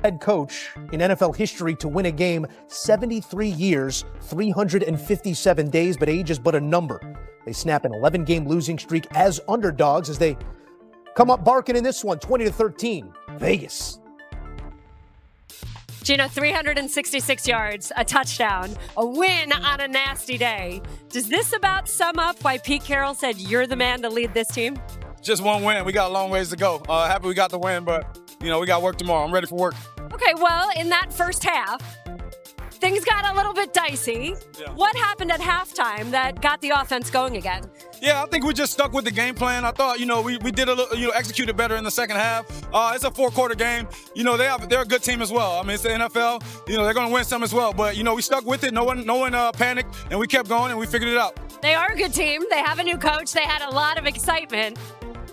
head coach in NFL history to win a game 73 years, 357 days, but age is but a number. They snap an 11-game losing streak as underdogs as they come up barking in this one, 20-13, Vegas. Geno, 366 yards, a touchdown, a win on a nasty day. Does this about sum up why Pete Carroll said you're the man to lead this team? Just one win. We got a long ways to go. Happy we got the win, but, we got work tomorrow. I'm ready for work. Okay, well, in that first half, things got a little bit dicey. Yeah. What happened at halftime that got the offense going again? Yeah, I think we just stuck with the game plan. I thought, we did a little, executed better in the second half. It's a 4-quarter game. They're a good team as well. I mean, it's the NFL. They're going to win some as well. But, we stuck with it. No one panicked, and we kept going, and we figured it out. They are a good team. They have a new coach. They had a lot of excitement.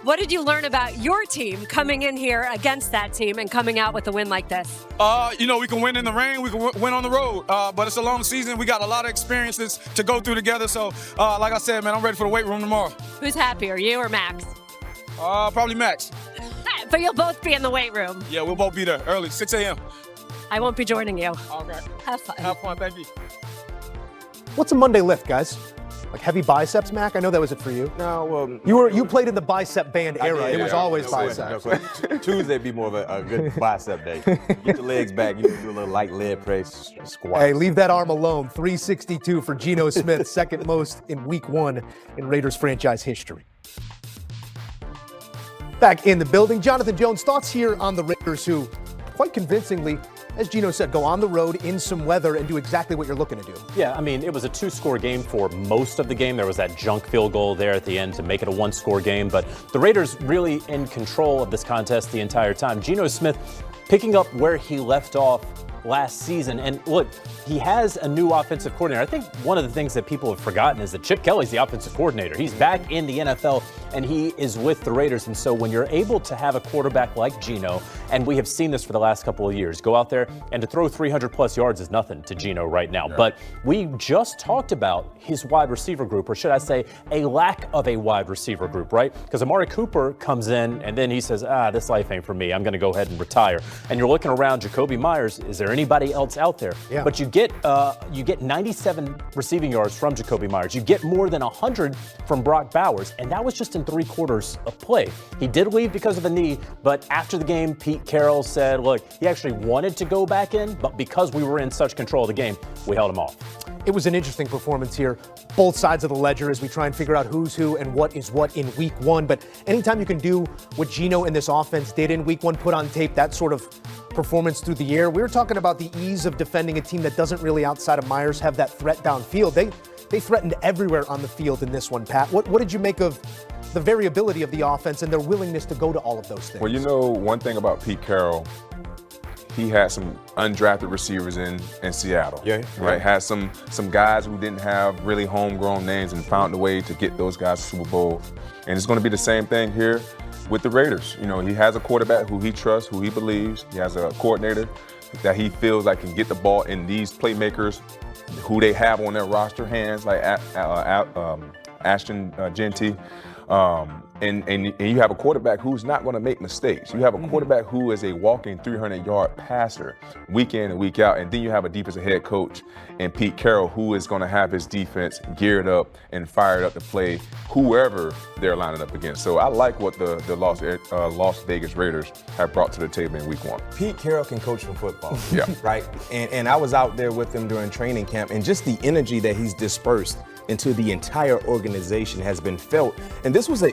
What did you learn about your team coming in here against that team and coming out with a win like this? We can win in the rain. We can win on the road. But it's a long season. We got a lot of experiences to go through together. So, like I said, man, I'm ready for the weight room tomorrow. Who's happier, you or Max? Probably Max. But you'll both be in the weight room. Yeah, we'll both be there early, 6 a.m. I won't be joining you. Okay. Have fun. Have fun. Thank you. What's a Monday lift, guys? Like heavy biceps, Mac? I know that was it for you. No, well, you played in the bicep band era. It was always biceps. Tuesday be more of a good bicep day. Get your legs back. You can do a little light leg press, squat. Hey, leave that arm alone. 362 for Geno Smith, second most in Week 1 in Raiders franchise history. Back in the building, Jonathan Jones, thoughts here on the Raiders who, quite convincingly, as Geno said, go on the road in some weather and do exactly what you're looking to do. Yeah, I mean, it was a 2-score game for most of the game. There was that junk field goal there at the end to make it a 1-score game. But the Raiders really in control of this contest the entire time. Geno Smith picking up where he left off last season. And look, he has a new offensive coordinator. I think one of the things that people have forgotten is that Chip Kelly's the offensive coordinator. He's back in the NFL, and he is with the Raiders. And so when you're able to have a quarterback like Geno, and we have seen this for the last couple of years, go out there and to throw 300-plus yards is nothing to Geno right now. Yeah. But we just talked about his wide receiver group, or should I say a lack of a wide receiver group, right? Because Amari Cooper comes in, and then he says, this life ain't for me. I'm going to go ahead and retire. And you're looking around, Jacoby Myers, is there anybody else out there? Yeah. But you get 97 receiving yards from Jacoby Myers. You get more than 100 from Brock Bowers, and that was just in 3 quarters of play. He did leave because of a knee, but after the game, Pete Carroll said, look, he actually wanted to go back in, but because we were in such control of the game, we held him off. It was an interesting performance here, both sides of the ledger as we try and figure out who's who and what is what in Week 1. But anytime you can do what Geno and this offense did in Week 1, put on tape that sort of performance through the air. We were talking about the ease of defending a team that doesn't really, outside of Myers, have that threat downfield. They threatened everywhere on the field in this one, Pat. What did you make of the variability of the offense and their willingness to go to all of those things? Well, one thing about Pete Carroll, he had some undrafted receivers in Seattle. Yeah. Right. Had some guys who didn't have really homegrown names and found a way to get those guys to Super Bowl. And it's going to be the same thing here with the Raiders. He has a quarterback who he trusts, who he believes. He has a coordinator that he feels like can get the ball in these playmakers who they have on their roster hands, like Ashton Jeanty. And you have a quarterback who's not going to make mistakes. You have a quarterback who is a walking 300-yard passer week in and week out. And then you have a defensive head coach in Pete Carroll who is going to have his defense geared up and fired up to play whoever they're lining up against. So I like what the Las Vegas Raiders have brought to the table in Week 1. Pete Carroll can coach some football. Yeah. Right? And I was out there with him during training camp, and just the energy that he's dispersed into the entire organization has been felt. And this was a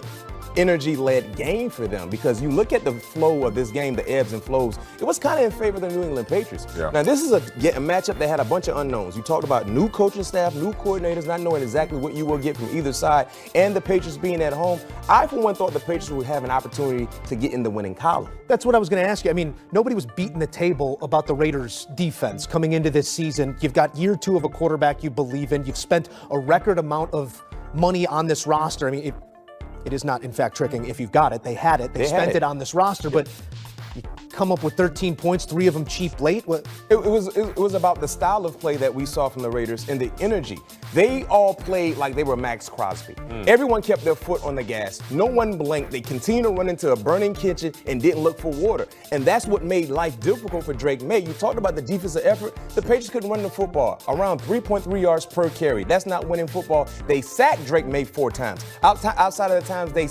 energy-led game for them, because you look at the flow of this game, the ebbs and flows, it was kind of in favor of the New England Patriots. Yeah. Now, this is a matchup that had a bunch of unknowns. You talked about new coaching staff, new coordinators, not knowing exactly what you will get from either side, and the Patriots being at home. I, for one, thought the Patriots would have an opportunity to get in the winning column. That's what I was going to ask you. I mean, nobody was beating the table about the Raiders' defense coming into this season. You've got year 2 of a quarterback you believe in. You've spent a record amount of money on this roster. I mean, it is not, in fact, tricking. If you've got it, they had it. They spent it on this roster, but you come up with 13 points, 3 of them cheap late. It was about the style of play that we saw from the Raiders and the energy. They all played like they were Max Crosby. Everyone kept their foot on the gas. No one blinked. They continued to run into a burning kitchen and didn't look for water. And that's what made life difficult for Drake May. You talked about the defensive effort. The Patriots couldn't run the football. Around 3.3 yards per carry. That's not winning football. They sacked Drake May 4 times. Outside of the times they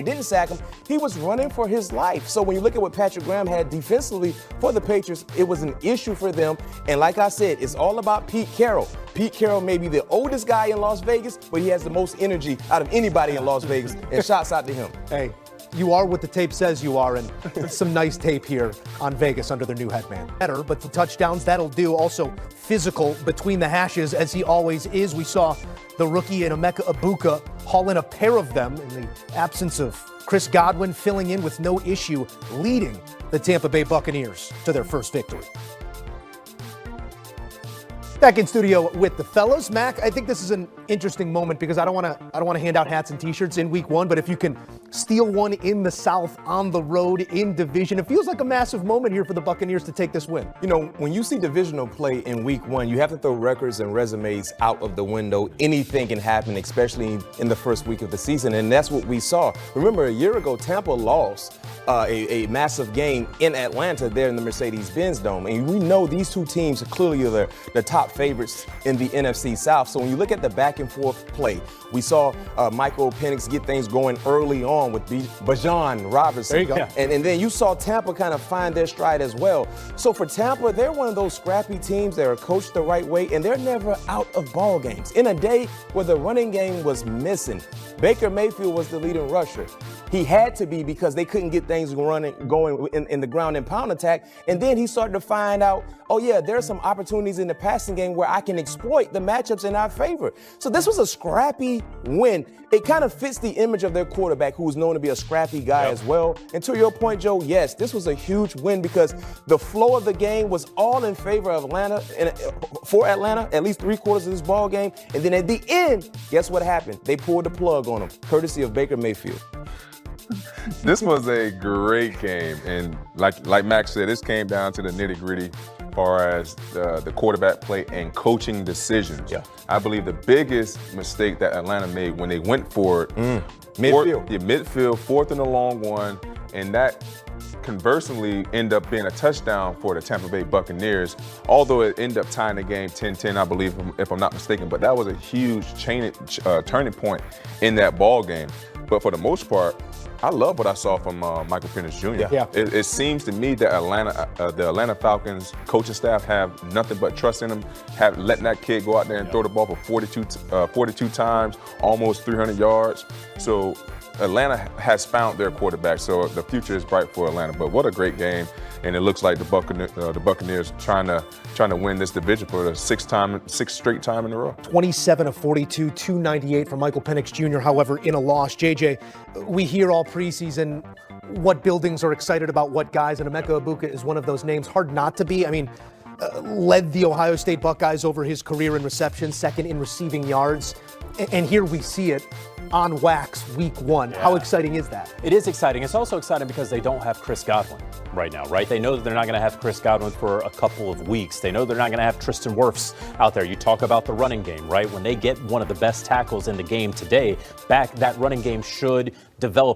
didn't sack him, he was running for his life. So when you look at what Patrick Graham had defensively for the Patriots, it was an issue for them. And like I said, it's all about Pete Carroll. Pete Carroll may be the oldest guy in Las Vegas, but he has the most energy out of anybody in Las Vegas, and shouts out to him. Hey, you are what the tape says you are, and some nice tape here on Vegas under their new head man. Better, but the touchdowns, that'll do. Also physical between the hashes, as he always is. We saw the rookie in Emeka Egbuka haul in a pair of them in the absence of Chris Godwin, filling in with no issue, leading the Tampa Bay Buccaneers to their first victory. Back in studio with the fellas. Mac, I think this is an interesting moment because I don't want to hand out hats and T-shirts in week 1, but if you can steal one in the South on the road in division, it feels like a massive moment here for the Buccaneers to take this win. You know, when you see divisional play in week 1, you have to throw records and resumes out of the window. Anything can happen, especially in the first week of the season, and that's what we saw. Remember, a year ago, Tampa lost a massive game in Atlanta there in the Mercedes-Benz Dome. And we know these two teams are clearly the top favorites in the NFC South. So when you look at the back and forth play, we saw Michael Penix get things going early on with Bijan Robinson. There you go. Yeah. And then you saw Tampa kind of find their stride as well. So for Tampa, they're one of those scrappy teams that are coached the right way, and they're never out of ball games. In a day where the running game was missing, Baker Mayfield was the leading rusher. He had to be because they couldn't get things going in the ground and pound attack. And then he started to find out, oh yeah, there are some opportunities in the passing game where I can exploit the matchups in our favor. So this was a scrappy win. It kind of fits the image of their quarterback, who was known to be a scrappy guy as well. And to your point, Joe, yes, this was a huge win because the flow of the game was all in favor of Atlanta, and for Atlanta, at least 3/4 of this ball game. And then at the end, guess what happened? They pulled the plug on them, courtesy of Baker Mayfield. This was a great game, and like Max said, this came down to the nitty-gritty as far as the quarterback play and coaching decisions. Yeah. I believe the biggest mistake that Atlanta made when they went for it, midfield, 4th and a long one, and that conversely ended up being a touchdown for the Tampa Bay Buccaneers, although it ended up tying the game 10-10, I believe, if I'm not mistaken. But that was a huge turning point in that ball game. But for the most part, I love what I saw from Michael Penix Jr. Yeah. It seems to me that the Atlanta Falcons coaching staff have nothing but trust in him, letting that kid go out there and throw the ball for 42 times, almost 300 yards. So Atlanta has found their quarterback, so the future is bright for Atlanta. But what a great game, and it looks like the Buccaneers trying to win this division for the sixth straight time in a row. 27 of 42, 298 for Michael Penix Jr., however, in a loss. JJ, we hear all preseason what buildings are excited about what guys, and Emeka Egbuka is one of those names. Hard not to be. I mean, led the Ohio State Buckeyes over his career in reception, 2nd in receiving yards. And here we see it on wax week 1. How exciting is that? It is exciting. It's also exciting because they don't have Chris Godwin right now, right? They know that they're not going to have Chris Godwin for a couple of weeks. They know they're not going to have Tristan Wirfs out there. You talk about the running game, right? When they get one of the best tackles in the game today back, that running game should develop.